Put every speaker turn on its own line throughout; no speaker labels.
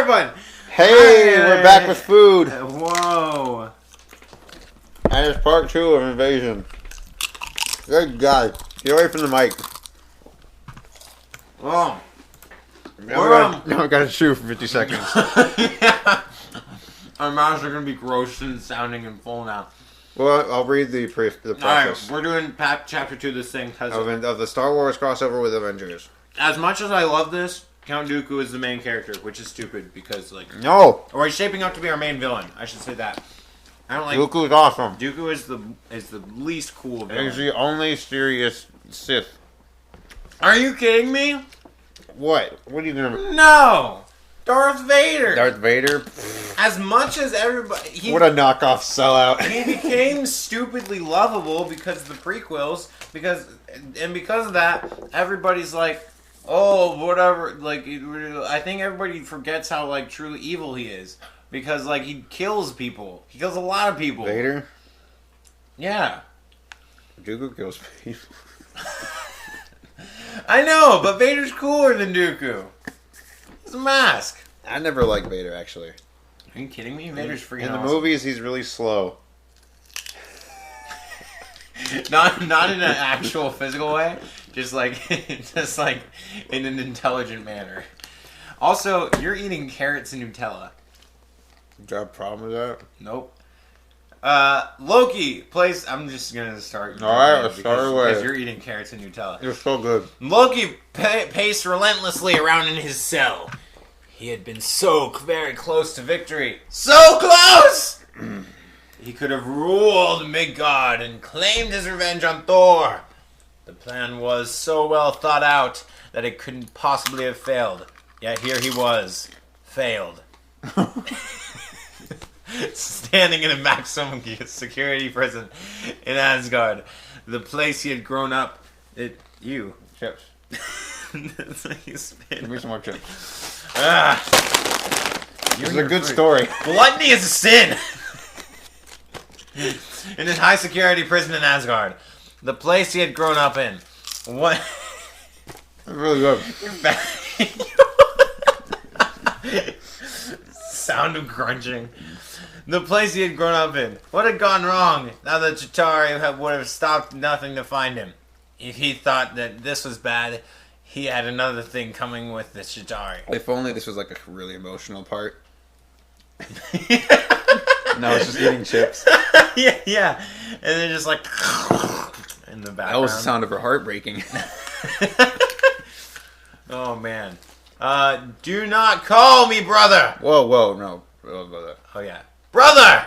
everyone!
Hey, we're back with food.
Whoa.
And it's part 2 of Invasion. Good God. Get away from the mic.
Oh.
Now we got to chew for 50 seconds.
Yeah. Our mouths are going to be gross and sounding and full now.
Well, I'll read the preface.
Alright, we're doing chapter 2 of this thing.
Of the Star Wars crossover with Avengers.
As much as I love this, Count Dooku is the main character, which is stupid because, like...
No!
Or he's shaping up to be our main villain. I should say that. I don't like...
Dooku's awesome.
Dooku is the least cool villain.
He's the only serious Sith.
Are you kidding me?
What? What are you gonna...
No! Darth Vader!
Darth Vader?
As much as everybody...
What a knockoff sellout.
He became stupidly lovable because of the prequels, because of that, everybody's like, oh, whatever, like, I think everybody forgets how, like, truly evil he is, because, like, he kills people. He kills a lot of people.
Vader?
Yeah.
Dooku kills people.
I know, but Vader's cooler than Dooku. He's a mask.
I never liked Vader, actually.
Are you kidding me? Vader's freaking
In the
awesome.
movies, he's really slow.
Not in an actual physical way, just like in an intelligent manner. Also, you're eating carrots and Nutella.
Do you have a problem with that?
Nope. Loki plays. I'm just gonna start.
All right, let's start away.
Because you're eating carrots and Nutella.
You're so good.
Loki paced relentlessly around in his cell. He had been so very close to victory. So close! He could have ruled Midgard and claimed his revenge on Thor. The plan was so well thought out that it couldn't possibly have failed. Yet here he was. Failed. Standing in a maximum security prison in Asgard. The place he had grown up.
Chips.
That's like you spit.
Give me some more chips.
This
is a good story.
Gluttony is a sin! In his high security prison in Asgard. The place he had grown up in. What?
That's really good.
Sound of crunching. The place he had grown up in. What had gone wrong? Now that Chitauri would have stopped nothing to find him. If he thought that this was bad, he had another thing coming with the Chitauri.
If only this was like a really emotional part. No, it's just eating chips.
yeah. And then just like in the background.
That was the sound of her heart breaking.
Oh, man. Do not call me brother!
Whoa, no. Brother.
Oh, yeah. Brother!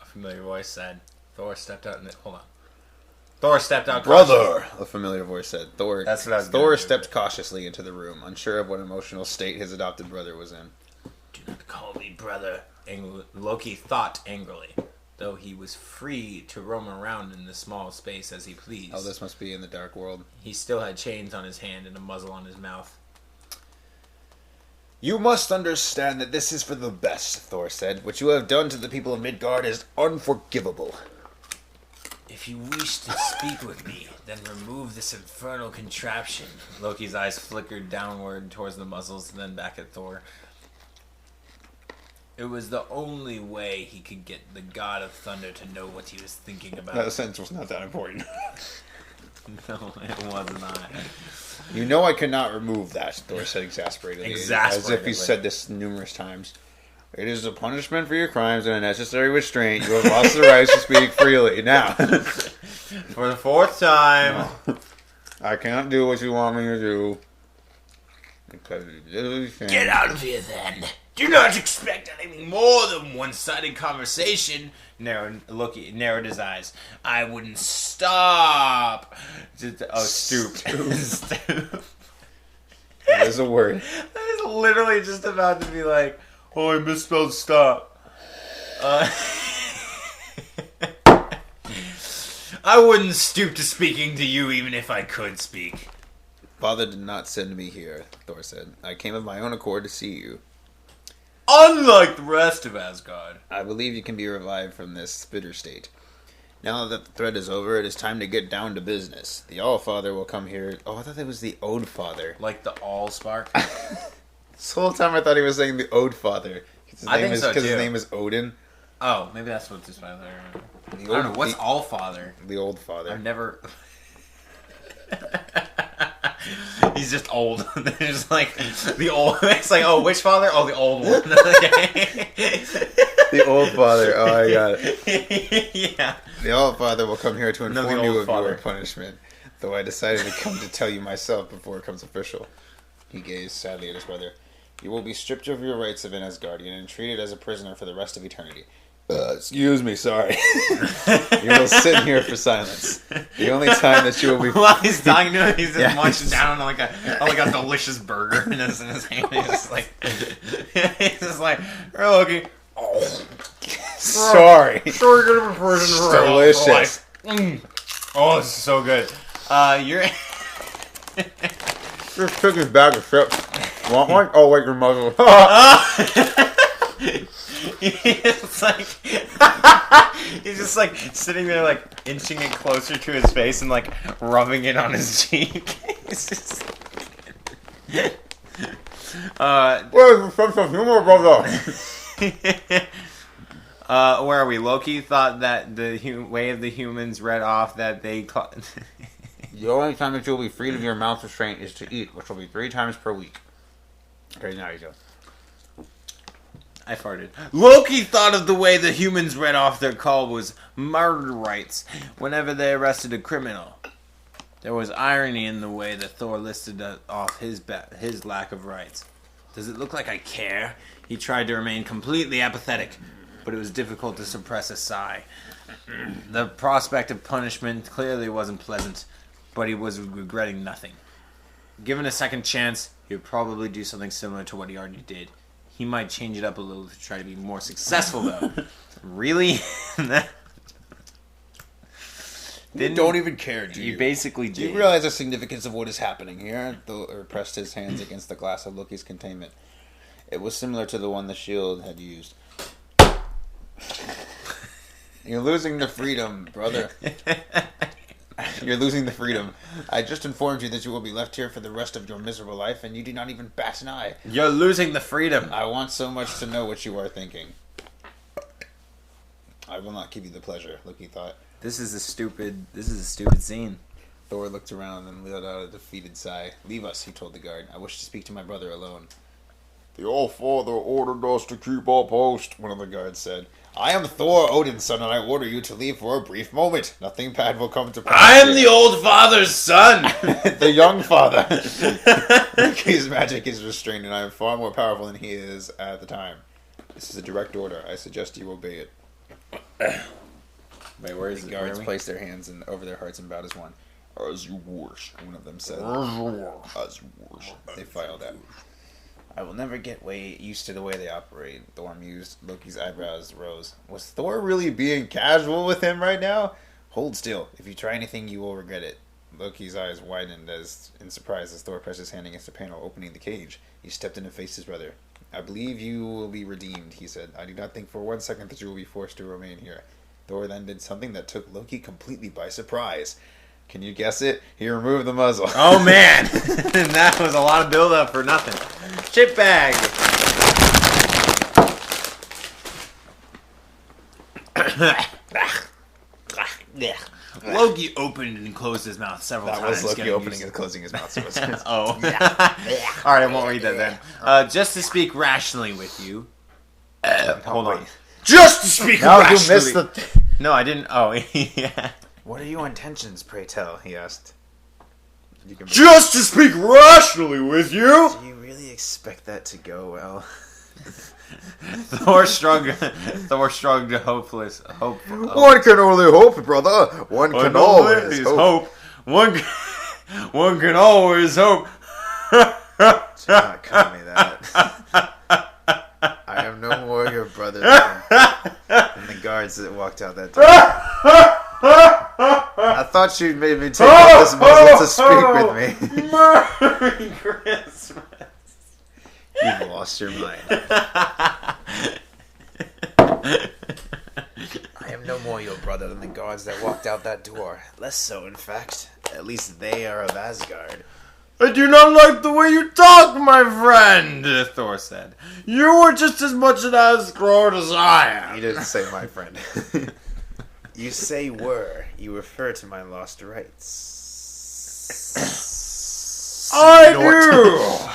A familiar voice said. Thor stepped out. Hold on. Thor stepped out.
Brother! A familiar voice said.
That's what I was
Thor stepped cautiously into the room, unsure of what emotional state his adopted brother was in.
Do not call me brother, Loki thought angrily, though he was free to roam around in the small space as he pleased.
Oh, this must be in the dark world.
He still had chains on his hand and a muzzle on his mouth.
You must understand that this is for the best, Thor said. What you have done to the people of Midgard is unforgivable.
If you wish to speak with me, then remove this infernal contraption. Loki's eyes flickered downward towards the muzzles, then back at Thor. It was the only way he could get the God of Thunder to know what he was thinking about.
That sentence was not that important.
No, it was not.
You know I cannot remove that, Thor said exasperatedly. As if he said this numerous times. It is a punishment for your crimes and a necessary restraint. You have lost the right to speak freely. Now.
For the 4th time.
No. I cannot do what you want me to do.
Get out of here then. Do not expect anything more than one-sided conversation. Loki narrowed his eyes. I wouldn't stop. Stoop. Stoop.
That is a word.
I was literally just about to be like, oh, I misspelled stop. I wouldn't stoop to speaking to you even if I could speak.
Father did not send me here, Thor said. I came of my own accord to see you.
Unlike the rest of Asgard.
I believe you can be revived from this bitter state. Now that the threat is over, it is time to get down to business. The All-Father will come here. Oh, I thought that was the Ode Father.
Like the All-Spark?
This whole time I thought he was saying the Ode Father.
I think so, too.
Because his name is Odin.
Oh, maybe that's what this father... I don't know. What's All Father?
The Old Father.
I've never... He's just old. They're just like the old. It's like, oh, which father? Oh, the old one.
The Old Father. Oh, I got it.
Yeah.
The Old Father will come here to inform you of
father.
your punishment. Though I decided to come to tell you myself before it comes official. He gazed sadly at his brother. You will be stripped of your rights of an Asgardian and treated as a prisoner for the rest of eternity. Excuse me, sorry. You will sit here for silence. The only time that you will be...
While he's talking to him, he's just munching down on like a delicious burger in his hand. He's just like... He's just like, you're lucky. Oh.
Sorry.
Sorry, good for prison.
Delicious.
Oh, this is so good. You're...
Just took his bag of chips. Want one? Oh, wait, your muzzle.
It's like he's just like sitting there, like inching it closer to his face and like rubbing it on his cheek. It's just
where's the sense of humor, brother?
Where are we? Loki thought that the way of the humans read off that they
the only time that you will be freed of your mouth restraint is to eat, which will be 3 times per week. Okay, now you go.
I farted. Loki thought of the way the humans read off their call was murder rights whenever they arrested a criminal. There was irony in the way that Thor listed off his lack of rights. Does it look like I care? He tried to remain completely apathetic, but it was difficult to suppress a sigh. The prospect of punishment clearly wasn't pleasant, but he was regretting nothing. Given a second chance, he would probably do something similar to what he already did. He might change it up a little to try to be more successful, though. Really?
You don't even care, do you?
You basically did.
Do you realize the significance of what is happening here? Thor pressed his hands against the glass of Loki's containment. It was similar to the one the shield had used. You're losing the freedom, brother. You're losing the freedom. I just informed you that you will be left here for the rest of your miserable life, and you do not even bat an eye.
You're losing the freedom.
I want so much to know what you are thinking. I will not give you the pleasure, Loki thought.
This is a stupid scene.
Thor looked around and let out a defeated sigh. Leave us, he told the guard. I wish to speak to my brother alone. The All-Father ordered us to keep our post, one of the guards said. I am Thor, Odin's son, and I order you to leave for a brief moment. Nothing bad will come to pass.
I am the old father's son!
The young father. Loki's magic is restrained, and I am far more powerful than he is at the time. This is a direct order. I suggest you obey it.
Wait, where is
the guards placed their hands over their hearts and bowed as one. As you wish, one of them said. As you wish. They filed out. I will never get used to the way they operate, Thor mused. Loki's eyebrows rose. Was Thor really being casual with him right now? Hold still. If you try anything, you will regret it. Loki's eyes widened in surprise as Thor pressed his hand against a panel, opening the cage. He stepped in and faced his brother. I believe you will be redeemed, he said. I do not think for 1 second that you will be forced to remain here. Thor then did something that took Loki completely by surprise. Can you guess it? He removed the muzzle.
Oh, man. That was a lot of build-up for nothing. Chip bag. Loki opened and closed his mouth several times.
That was Loki opening and closing his mouth. So
oh. All right, I won't read that then. Just to speak rationally with you. Hold on. Just to speak rationally.
You missed the...
No, I didn't. Oh, yeah.
What are your intentions, pray tell? He asked.
Just to speak rationally with you.
Do you really expect that to go well?
Thor shrugged hopeless.
One can only hope, brother. One can always hope.
One can always hope.
Do not call me that. I am no more your brother than the guards that walked out that door. I thought she made me take off this muzzle to speak with me.
Merry Christmas.
You've lost your mind. I am no more your brother than the guards that walked out that door. Less so, in fact. At least they are of Asgard.
I do not like the way you talk, my friend, Thor said. You are just as much an Asgard as I am.
He didn't say my friend. You say were. You refer to my lost rights.
I do!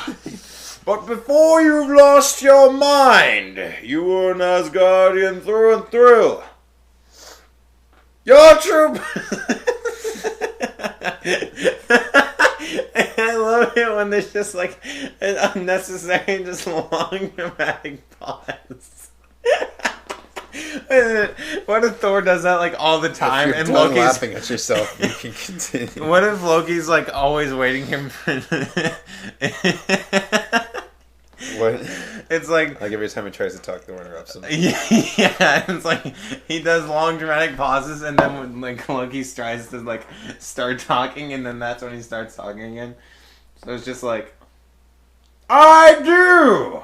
But before you've lost your mind, you were an Asgardian through and through. Your true... I love it when there's just like an unnecessary, just long dramatic pause. What if Thor does that like all the time?
If you're done laughing at yourself, you can continue.
What if Loki's like always waiting him for...
What?
It's like
every time he tries to talk, Thor interrupts him.
Yeah, it's like he does long dramatic pauses, and then when like Loki tries to like start talking, and then that's when he starts talking again. So it's just like, I do.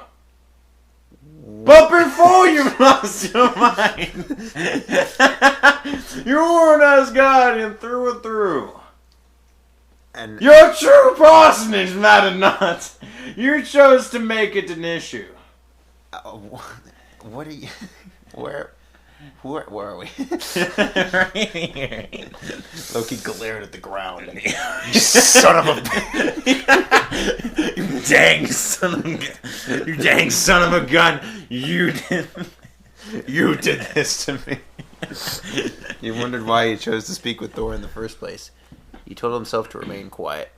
But before you lost your mind, you were an Asgardian through and through. And your true parsonage mattered not. You chose to make it an issue.
What are you... Where are we?
Right here.
Loki glared at the ground. You son of a...
You dang son of a gun. You did this to me.
You wondered why he chose to speak with Thor in the first place. He told himself to remain quiet.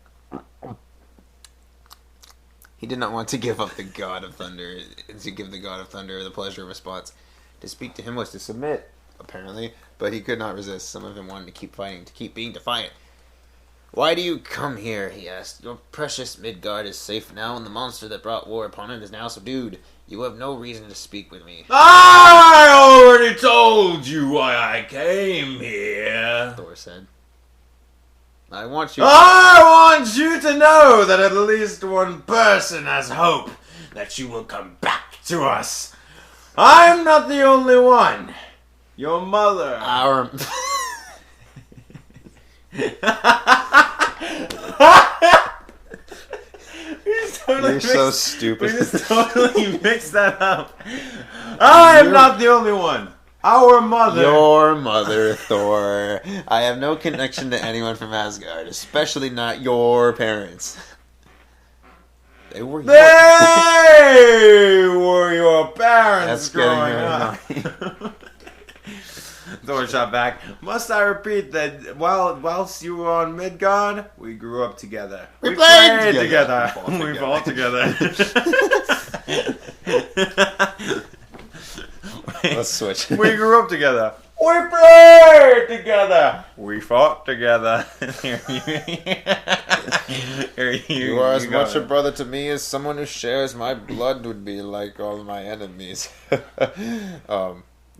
He did not want to give up the God of Thunder, to give the God of Thunder the pleasure of response. To speak to him was to submit, apparently, but he could not resist. Some of him wanted to keep fighting, to keep being defiant. Why do you come here, he asked. Your precious Midgard is safe now, and the monster that brought war upon it is now subdued. You have no reason to speak with me.
I already told you why I came here,
Thor said. I want you
to know that at least one person has hope that you will come back to us. I'm not the only one. Your mother.
You're so stupid.
We just totally mixed that up. I'm not the only one. Our mother.
Your mother, Thor. I have no connection to anyone from Asgard, especially not your parents. They were
your parents growing up. Thor shot back. Must I repeat that whilst you were on Midgard, we grew up together.
We played
together. We fought together.
Let's switch.
We grew up together. We played together. We fought together.
You are as much a brother to me as someone who shares my blood would be like all my enemies.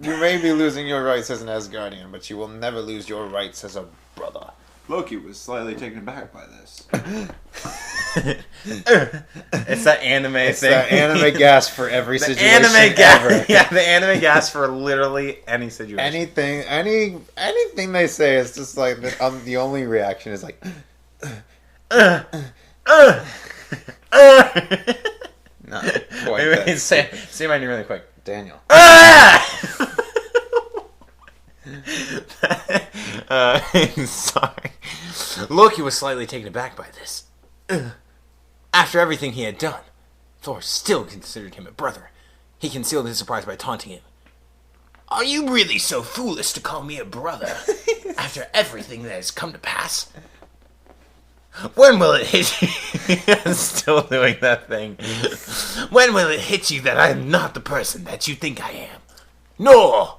You may be losing your rights as an Asgardian, but you will never lose your rights as a brother.
Loki was slightly taken aback by this. It's that anime thing.
It's that anime gas for every situation
anime gas.
ever.
Yeah, the anime gas for literally any situation.
Anything they say is just like the only reaction is like. Not quite.
Wait, say my name really quick.
Daniel.
Sorry. Loki was slightly taken aback by this. After everything he had done, Thor still considered him a brother. He concealed his surprise by taunting him. Are you really so foolish to call me a brother after everything that has come to pass? When will it hit you? I'm still doing that thing. When will it hit you that I am not the person that you think I am? Nor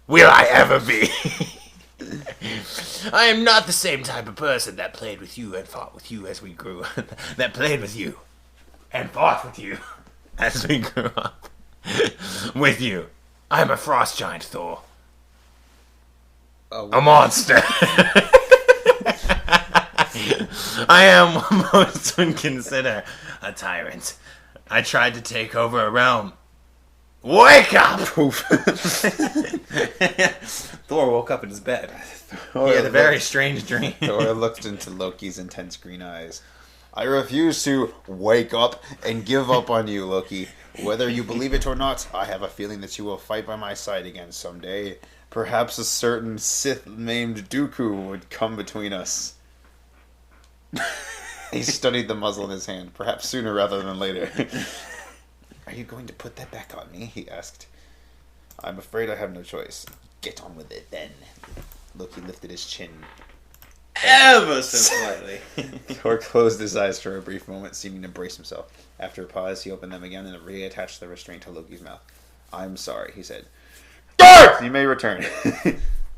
will I ever be. I am not the same type of person that played with you and fought with you as we grew. That played with you and fought with you as we grew up. With you. I am a frost giant, Thor. A monster. I am what most would consider a tyrant. I tried to take over a realm Wake up!
Poof.
Thor woke up in his bed.
Thor
He had a very strange dream.
Thor looked into Loki's intense green eyes. I refuse to wake up and give up on you, Loki. Whether you believe it or not, I have a feeling that you will fight by my side again someday. Perhaps a certain Sith named Dooku would come between us. He studied the muzzle in his hand, perhaps sooner rather than later. Are you going to put that back on me? He asked. I'm afraid I have no choice. Get on with it, then. Loki lifted his chin.
Ever so slightly.
Thor closed his eyes for a brief moment, seeming to brace himself. After a pause, he opened them again and reattached the restraint to Loki's mouth. I'm sorry, he said. Guards! You may return.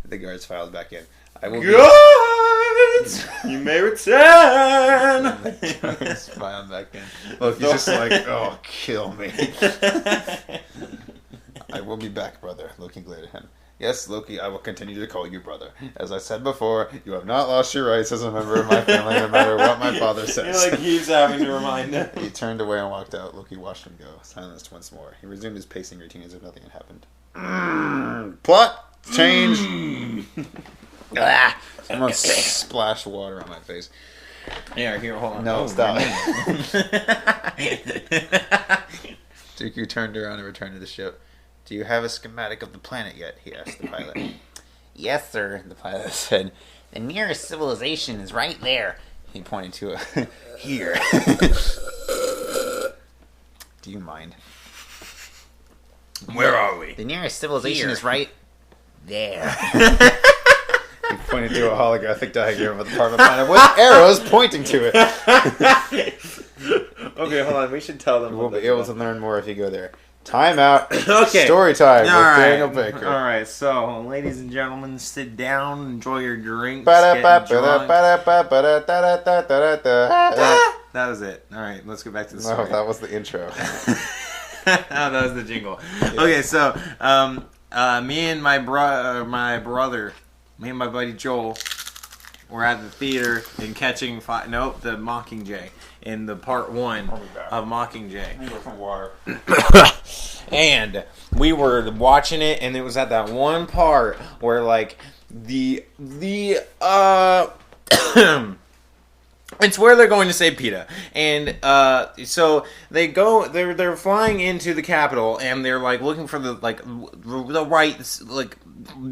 The guards filed back in. I will
Guards! You may return!
The guards filed back in. Loki's just like, oh, kill me. I will be back, brother. Loki glared at him. Yes, Loki, I will continue to call you brother. As I said before, you have not lost your rights as a member of my family, no matter what my father says.
He keeps having to remind him.
He turned away and walked out. Loki watched him go, silenced once more. He resumed his pacing routine as if nothing had happened. Plot change. Someone splashed water on my face.
Yeah, here, hold on.
No, stop. Dooku turned around and returned to the ship. Do you have a schematic of the planet yet? He asked the pilot. Yes, sir, the pilot said. The nearest civilization is right there. He pointed to a... here. Do you mind?
Where are we?
The nearest civilization is right there. He pointed to a holographic diagram of the part of the planet with arrows pointing to it.
Okay, hold on. We should tell them.
You will be able to learn more if you go there. Time out.
Okay.
Story time with
right.
Daniel Baker.
All right, so ladies and gentlemen, sit down, enjoy your drinks.
That
That was it. All right, let's go back to the story.
No, that was the intro.
That was the jingle. Okay, so me and my brother, me and my buddy Joel, were at the theater and catching the Mockingjay in the part 1 of Mockingjay. And we were watching it, and it was at that one part where like the it's where they're going to save PETA, and so they're flying into the Capitol, and they're like looking for the right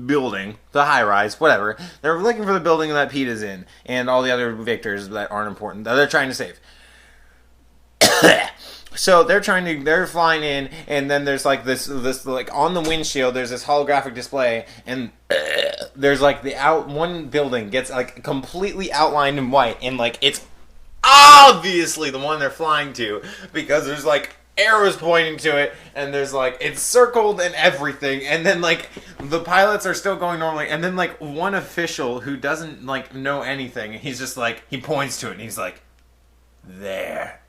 building, the high rise, whatever. They're looking for the building that PETA's in, and all the other victors that aren't important that they're trying to save. So they're flying in, and then there's like this like on the windshield there's this holographic display, and there's like one building gets like completely outlined in white, and like it's obviously the one they're flying to because there's like arrows pointing to it, and there's like it's circled and everything, and then like the pilots are still going normally, and then like one official who doesn't like know anything, he's just like he points to it and he's like there.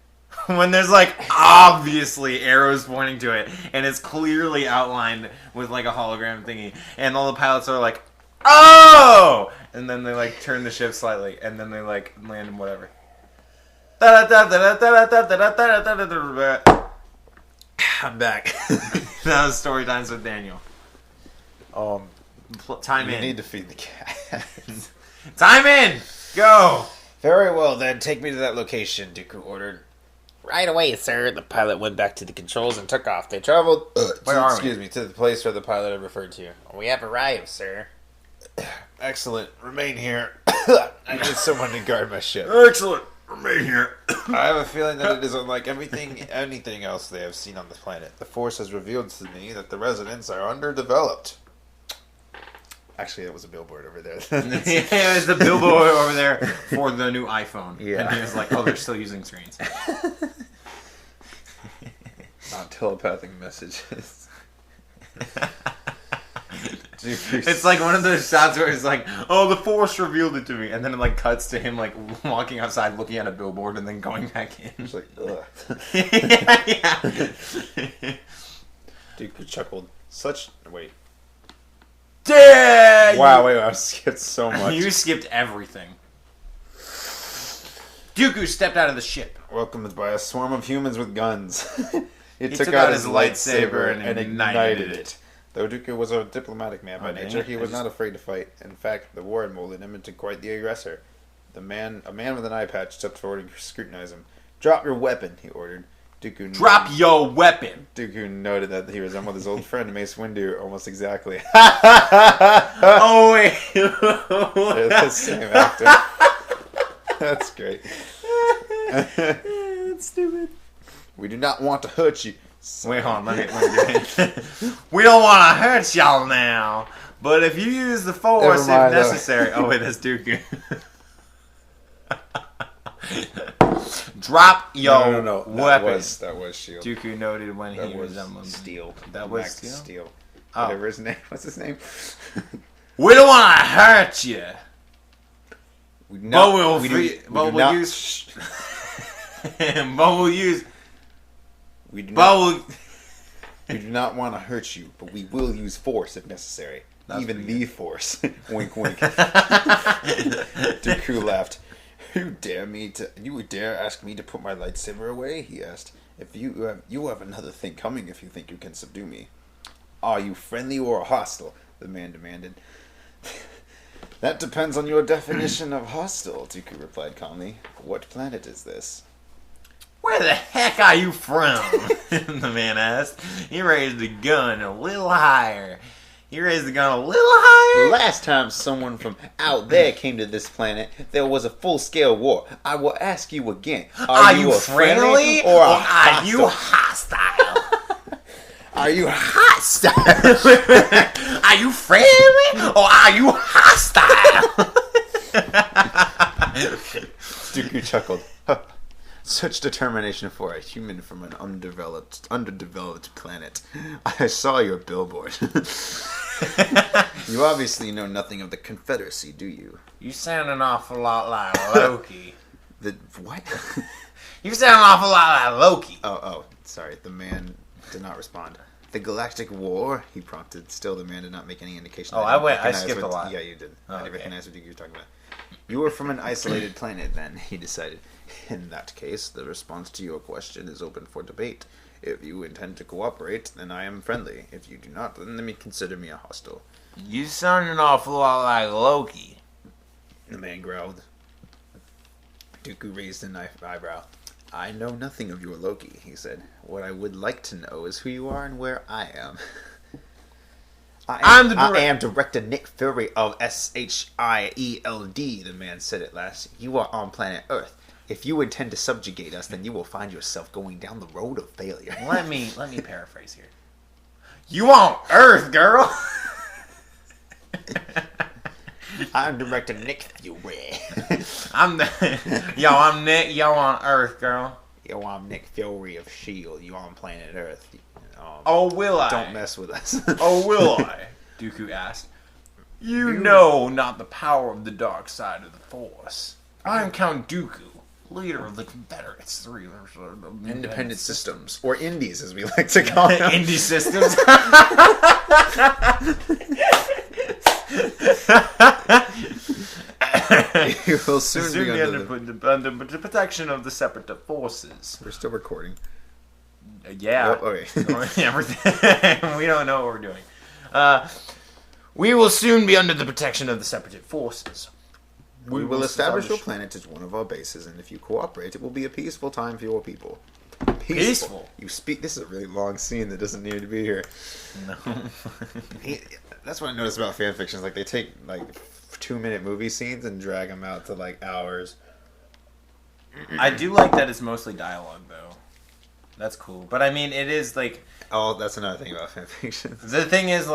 When there's like obviously arrows pointing to it, and it's clearly outlined with like a hologram thingy, and all the pilots are like, "Oh!" And then they like turn the ship slightly, and then they like land and whatever. I'm back. That was story times with Daniel. Time in.
You need to feed the cat.
Time in. Go.
Very well, then. Take me to that location, Dooku ordered.
Right away, sir. The pilot went back to the controls and took off.
They traveled
to
the place where the pilot had referred to.
We have arrived, sir.
Excellent. Remain here. I need someone to guard my ship.
Excellent. Remain here.
I have a feeling that it is unlike anything else they have seen on this planet. The Force has revealed to me that the residents are underdeveloped. Actually, it was a billboard over there.
Yeah, it was the billboard over there for the new iPhone.
Yeah.
And he was like, oh, they're still using screens.
Not telepathic messages.
It's like one of those shots where it's like, oh, the Force revealed it to me. And then it like cuts to him like walking outside looking at a billboard and then going back in.
It's like, ugh.
Yeah.
Duke chuckled. Wait.
Dang!
Wow, I skipped so much.
You skipped everything. Dooku stepped out of the ship.
Welcomed by a swarm of humans with guns. He took out his lightsaber and ignited it. Though Dooku was a diplomatic man by nature, he was not afraid to fight. In fact, the war had molded him into quite the aggressor. A man with an eye patch stepped forward and scrutinized him. "Drop your weapon," he ordered.
Drop your weapon!
Dooku noted that he resembled his old friend Mace Windu almost exactly.
Oh, wait.
They're the same actor. That's great.
That's stupid.
"We do not want to hurt you."
Wait, hold on. Let me do it. "We don't want to hurt y'all now, but if you use the Force if necessary..." Oh, wait, that's Dooku. "Drop your weapon."
That was Shield.
Dooku noted when he resembled
Steel.
That was
Steel.
Oh.
Whatever his name. What's his name?
"We don't want to hurt you, but we'll use.
We do not want to hurt you, but we will use Force if necessary. Even the Force." Wink, wink. Dooku laughed. You would dare ask me to put my lightsaber away?" he asked. "If you have another thing coming if you think you can subdue me." "Are you friendly or hostile?" the man demanded. "That depends on your definition of hostile," Dooku replied calmly. "What planet is this?"
"Where the heck are you from?" the man asked. He raised the gun a little higher.
"Last time someone from out there came to this planet, there was a full-scale war. I will ask you again.
Are you friendly or are you hostile?"
Are you hostile?
Are you friendly or are you hostile?
Dooku chuckled. Such determination for a human from an underdeveloped planet. I saw your billboard. You obviously know nothing of the Confederacy, do you?
You sound an awful lot like Loki.
The what?
You sound an awful lot like Loki.
Oh, sorry. The man did not respond. "The Galactic War?" he prompted. Still, the man did not make any indication.
I skipped a lot.
Yeah, you did.
Oh,
I didn't recognize what you were talking about. "You were from an isolated planet, then," he decided. "In that case, the response to your question is open for debate. If you intend to cooperate, then I am friendly. If you do not, then let me consider me a hostile."
You sound an awful lot like Loki.
The man growled. Dooku raised an eyebrow. "I know nothing of your Loki," he said. "What I would like to know is who you are and where I am." I am Director Nick Fury of SHIELD, the man said at last. "You are on planet Earth. If you intend to subjugate us, then you will find yourself going down the road of failure."
Let me paraphrase here. You on Earth, girl?
I'm Director Nick Fury.
I'm Nick. Yo on Earth, girl.
Yo, I'm Nick Fury of S.H.I.E.L.D. You on planet Earth.
Oh, will I?
Don't mess with us.
Oh, will I? Dooku asked. You know not the power of the dark side of the Force. I am Count Dooku, leader of the Confederates.
Independent Systems. Or Indies, as we like to call them.
Indie Systems.
You will soon be
under the protection of the Separatist forces.
We're still recording.
Yeah.
Oh, okay.
Everything. We don't know what we're doing. We will soon be under the protection of the Separatist forces.
We will establish your planet as one of our bases, and if you cooperate, it will be a peaceful time for your people.
Peaceful?
You speak. This is a really long scene that doesn't need to be here.
No.
That's what I noticed about fan fictions. Like, they take, 2-minute movie scenes and drag them out to, hours.
I do like that it's mostly dialogue, though. That's cool. But, I mean, it is,
Oh, that's another thing about fan fiction.
The thing is,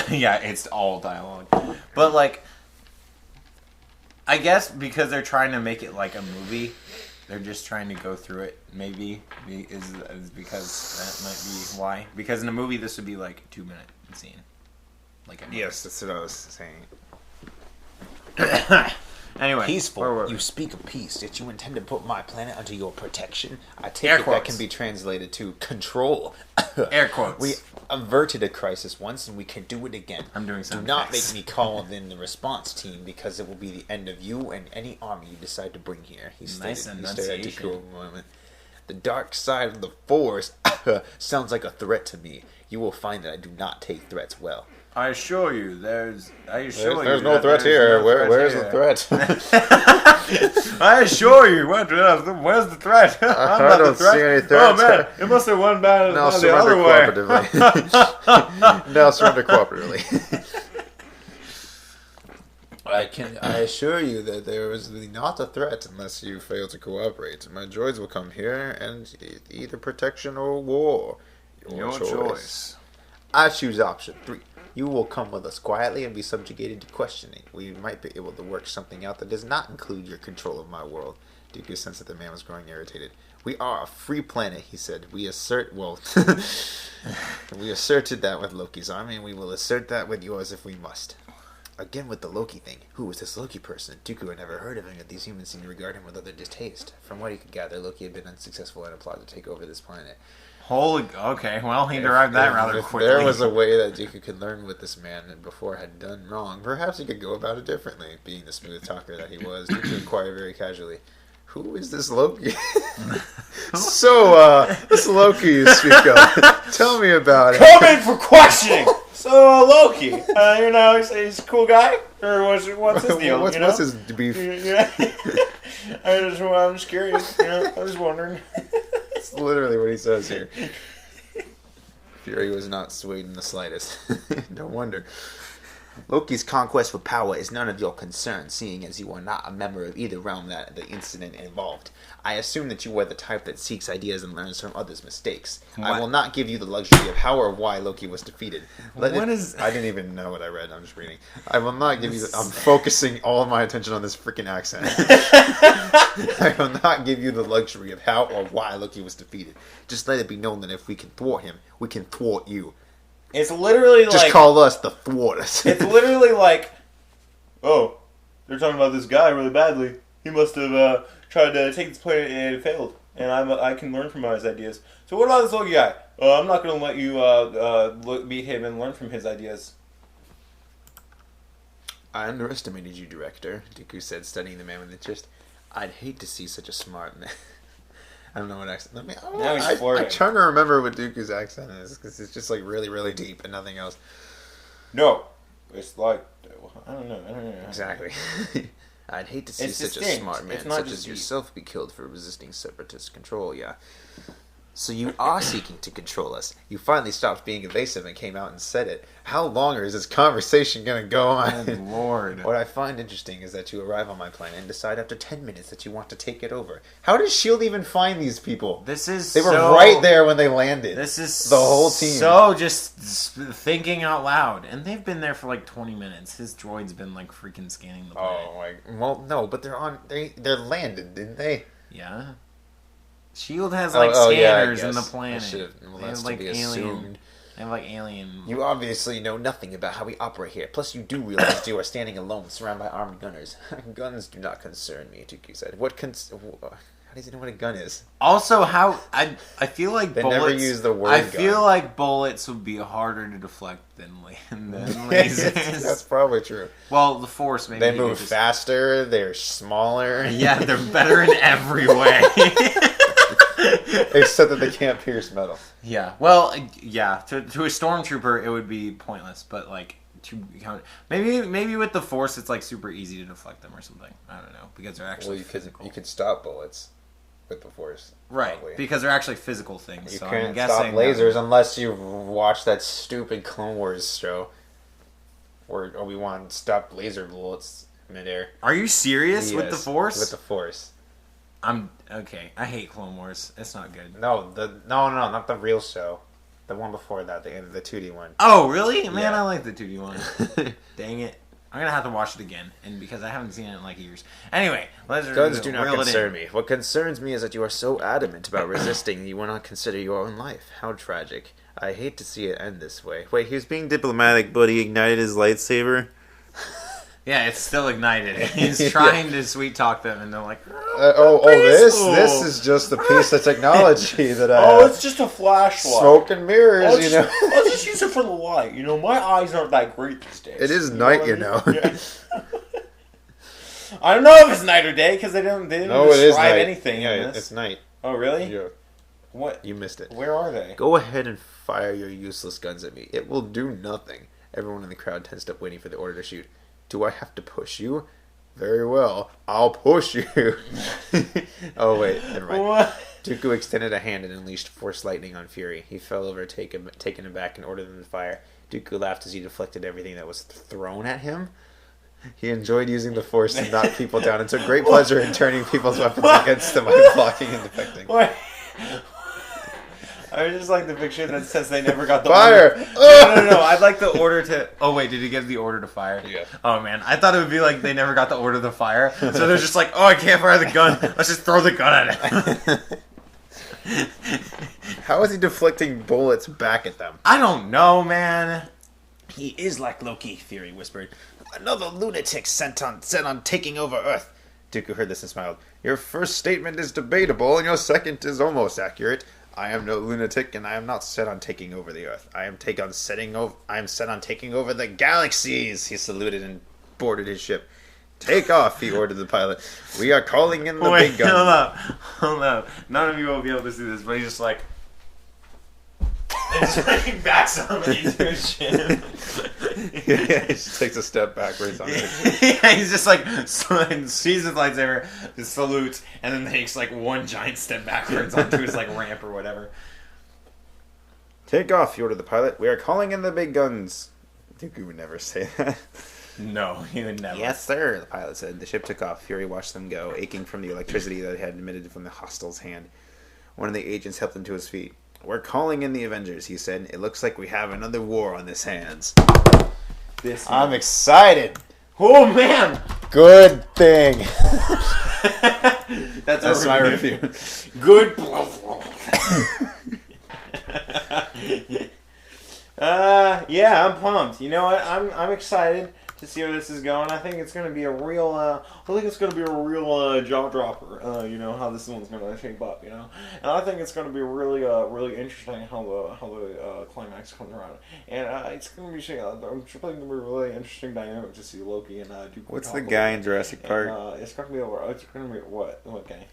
yeah, it's all dialogue. But, I guess because they're trying to make it like a movie, they're just trying to go through it, maybe, is because that might be why. Because in a movie, this would be, 2-minute scene.
Yes, that's what I was saying.
Anyway,
peaceful. You speak of peace, yet you intend to put my planet under your protection. I take it that can be translated to control.
Air quotes.
We averted a crisis once, and we can do it again.
I'm doing something.
Do not make me call in the response team, because it will be the end of you and any army you decide to bring here. He
nice
stated.
enunciation.
He stared at Dooku a moment. The dark side of the Force sounds like a threat to me. You will find that I do not take threats well.
I assure you, there's
no threat here. Where's the threat?
I assure you, where's the threat?
I don't see any threats.
Oh man, it must have won bad
Now
the other way.
Now surrender cooperatively. I assure you that there is not a threat unless you fail to cooperate. My droids will come here and either protection or war. Your choice. I choose option 3. You will come with us quietly and be subjugated to questioning. We might be able to work something out that does not include your control of my world. Dooku sensed that the man was growing irritated. We are a free planet, he said. We asserted that with Loki's army, and we will assert that with yours if we must. Again with the Loki thing. Who was this Loki person? Dooku had never heard of him, yet these humans seemed to regard him with other distaste. From what he could gather, Loki had been unsuccessful in a plot to take over this planet.
Okay, well, he derived that rather quickly.
If there was a way that Dooku could learn what this man before had done wrong, perhaps he could go about it differently. Being the smooth talker that he was, Dooku inquired very casually, who is this Loki? This Loki you speak of. Tell me about it.
Come in for questioning! So, Loki, he's a cool guy? Or what's his deal?
What's his beef?
I'm just curious. I was wondering.
That's literally what he says here. Fury was not swayed in the slightest. No wonder. Loki's conquest for power is none of your concern, seeing as you are not a member of either realm that the incident involved. I assume that you are the type that seeks ideas and learns from others' mistakes. What? I will not give you the luxury of how or why Loki was defeated. I didn't even know what I read. I'm just reading. I will not give you... I'm focusing all of my attention on this freaking accent. I will not give you the luxury of how or why Loki was defeated. Just let it be known that if we can thwart him, we can thwart you.
It's literally
just call us the thwarters.
It's literally like, oh, they're talking about this guy really badly. He must have tried to take this planet and it failed. And I can learn from his ideas. So what about this Loki guy? I'm not going to let you meet him and learn from his ideas.
I underestimated you, Director, Dooku said, studying the man with interest. I'd hate to see such a smart man. I don't know what accent. I'm trying to remember what Dooku's accent is because it's just like really, really deep and nothing else.
No, it's like I don't know.
Exactly. I'd hate to see such a smart man such as yourself be killed for resisting separatist control. Yeah. So you are seeking to control us. You finally stopped being evasive and came out and said it. How long is this conversation going to go on?
Good Lord.
What I find interesting is that you arrive on my planet and decide after 10 minutes that you want to take it over. How does S.H.I.E.L.D. even find these people? They were right there when they landed.
This is
the whole team.
So just thinking out loud. And they've been there for like 20 minutes. His droid's been like freaking scanning the planet.
Well, no, but they're landed, didn't they?
Yeah. S.H.I.E.L.D. has scanners in the planet.
They have like alien.
They have like alien.
You obviously know nothing about how we operate here. Plus, you do realize you are standing alone, surrounded by armed gunners. Guns do not concern me, Dooku said. How does he know what a gun is?
Also, how I feel like
they
bullets.
Never use the word.
I feel like bullets would be harder to deflect than lasers.
That's probably true.
Well, the Force maybe
they move faster. They're smaller.
Yeah, they're better in every way.
Except that they can't pierce metal.
Yeah. Well, yeah. To a stormtrooper, it would be pointless. But like, maybe with the Force, it's like super easy to deflect them or something. I don't know because they're actually physical.
You could stop bullets with the Force,
right?
Probably.
Because they're actually physical things.
You can't stop lasers unless you watch that stupid Clone Wars show where Obi-Wan stopped laser bullets midair.
Are you serious with the Force?
With the Force.
I'm okay. I hate Clone Wars. It's not good.
No, not the real show. The one before that, the 2D one.
Oh, really? Man, yeah. I like the 2D one. Dang it. I'm going to have to watch it again, and because I haven't seen it in like years. Anyway,
guns do not concern me. What concerns me is that you are so adamant about resisting you will not consider your own life. How tragic. I hate to see it end this way. Wait, he was being diplomatic, but he ignited his lightsaber?
Yeah, it's still ignited. He's trying to sweet talk them, and they're like,
this is just a piece of technology that I have.
It's just a flashlight.
Smoke and mirrors,
I'll just use it for the light. My eyes aren't that great these days.
It is night,
Yeah. I don't know if it's night or day, because they didn't describe anything in this.
It's night.
Oh, really?
Yeah.
What?
You missed it.
Where are they?
Go ahead and fire your useless guns at me. It will do nothing. Everyone in the crowd tensed up waiting for the order to shoot. Do I have to push you? Very well. I'll push you. Oh, wait. Never mind.
What?
Dooku extended a hand and unleashed Force Lightning on Fury. He fell over, taken aback, and ordered them to fire. Dooku laughed as he deflected everything that was thrown at him. He enjoyed using the Force to knock people down and took great pleasure in turning people's weapons against them by blocking and defecting.
What? I would just like the picture that says they never got the
Fire!
order. No. I'd like the order to... Oh, wait, did he give the order to fire?
Yeah.
Oh, man. I thought it would be like they never got the order to fire. So they're just like, oh, I can't fire the gun. Let's just throw the gun at it.
How is he deflecting bullets back at them?
I don't know, man.
He is like Loki, Fury whispered. Another lunatic set on taking over Earth.
Dooku heard this and smiled. Your first statement is debatable, and your second is almost accurate. I am no lunatic, and I am not set on taking over the Earth. I am set on taking over the galaxies. He saluted and boarded his ship. Take off, he ordered the pilot. We are calling in the big gun.
Hold up. None of you will be able to see this, but he's just like... It's like backs him into his shin.
Yeah, he just takes a step backwards on it.
Yeah, he's just like sees his lightsaber, just salutes, and then takes like one giant step backwards onto his like ramp or whatever.
Take off, he ordered the pilot. We are calling in the big guns. Dooku would never say that.
No, he would never.
Yes, sir, the pilot said. The ship took off. Fury watched them go, aching from the electricity that had emitted from the hostile's hand. One of the agents helped him to his feet. We're calling in the Avengers, he said. It looks like we have another war on this hands. I'm excited.
Oh, man!
Good thing.
That's
my review.
Good. Yeah, I'm pumped. You know what? I'm excited to see where this is going. I think it's going to be a real. Jaw dropper. You know how this one's going to shape up. You know, and I think it's going to be really interesting how the climax comes around. And it's going to be. I'm sure it's going to be a really interesting dynamic to see Loki and Dooku.
What's the guy in Jurassic Park?
And, it's going to be over. It's going to be what? What guy?